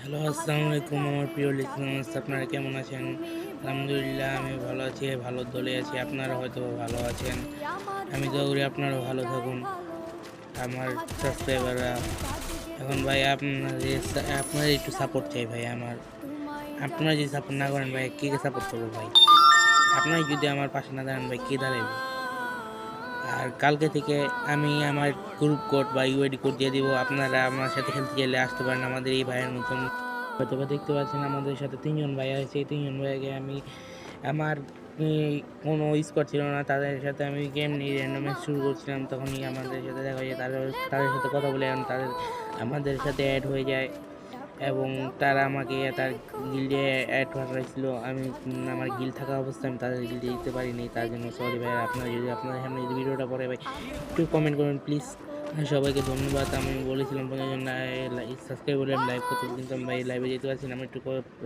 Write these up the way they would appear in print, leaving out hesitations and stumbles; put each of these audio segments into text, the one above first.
Hello, আসসালামু আলাইকুম আমার প্রিয় লিসেনার্স, আপনারা কেমন আছেন? আলহামদুলিল্লাহ আমি ভালো আছি, ভালো দলে আছি। আপনারা হয়তো ভালো আছেন। আমি দোয়া করি আপনারাও ভালো থাকুন। আমার সাবস্ক্রাইবাররা এখন ভাই আপনাদের একটু সাপোর্ট চাই ভাই। আপনারা যদি সাপোর্ট না করেন ভাই, কে সাপোর্ট করবো ভাই? আপনারা যদি আমার পাশে না দাঁড়ান ভাই, কে দাঁড়াইবো? আর কালকে থেকে আমি আমার গ্রুপ কোড বা ইউআইডি কোড দিয়ে দিব। আপনারা আমার সাথে খেলতে চাইলে আসতে পারেন। আমাদের এই ভাইয়ের মতন হয়তোবা দেখতে পাচ্ছেন আমাদের সাথে ৩ জন ভাই আছে। এই ৩ জন ভাইকে আমি আমার কোনো স্কোয়াড ছিল না, তাদের সাথে আমি গেম নিয়ে র্যান্ডম ম্যাচ শুরু করছিলাম। তখনই আমাদের সাথে দেখা যায়, তাদের সাথে কথা বলে এখন আমাদের সাথে অ্যাড হয়ে যায় এবং তারা আমাকে তার গিল্ডে অ্যাড করাইছিল। আমি আমার গিল্ড থাকা অবস্থায় আমি তাদের গিল্ডে দিতে পারিনি, তার জন্য সরি ভাই। আপনাদের সামনে যদি ভিডিওটা পড়ে ভাই, একটু কমেন্ট করুন প্লিজ। সবাইকে ধন্যবাদ। আমি বলেছিলাম ৫০ জন সাবস্ক্রাইব করে আমি লাইভ করতে, কিন্তু আমি ভাই লাইভে যেতে পারছি না। আমার একটু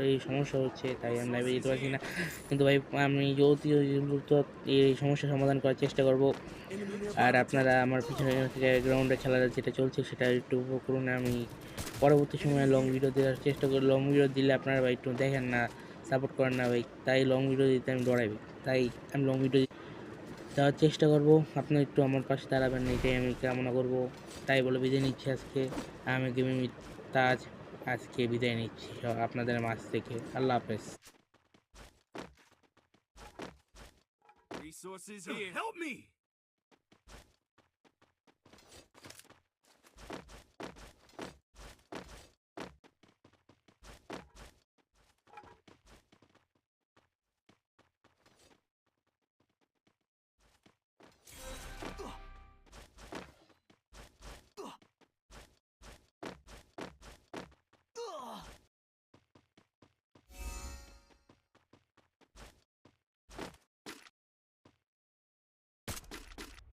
এই সমস্যা হচ্ছে, তাই আমি লাইভে যেতে পারছি না। কিন্তু ভাই আমি অতি দ্রুত এই সমস্যার সমাধান করার চেষ্টা করব। আর আপনারা আমার পিছনে থেকে গ্রাউন্ডে খেলা যেটা চলছে সেটা একটু উপভোগ করুন। আমি পরবর্তী সময়ে লং ভিডিও দেওয়ার চেষ্টা করি। লং ভিডিও দিলে আপনারা ভাই একটু দেখেন না, সাপোর্ট করেন না ভাই, তাই লং ভিডিও দিতে আমি ডরাই ভাই। তাই আমি লং ভিডিও দেওয়ার চেষ্টা করব। আপনারা একটু আমার পাশে দাঁড়াবেন, এটাই আমি কামনা করব। তাই বলে বিদায় নিচ্ছি আজকে। আমি গেমিং উইথ তাজ আজকে বিদায় নিচ্ছি আপনাদের মাঝ থেকে। আল্লাহ হাফেজ। Resources here. Help me!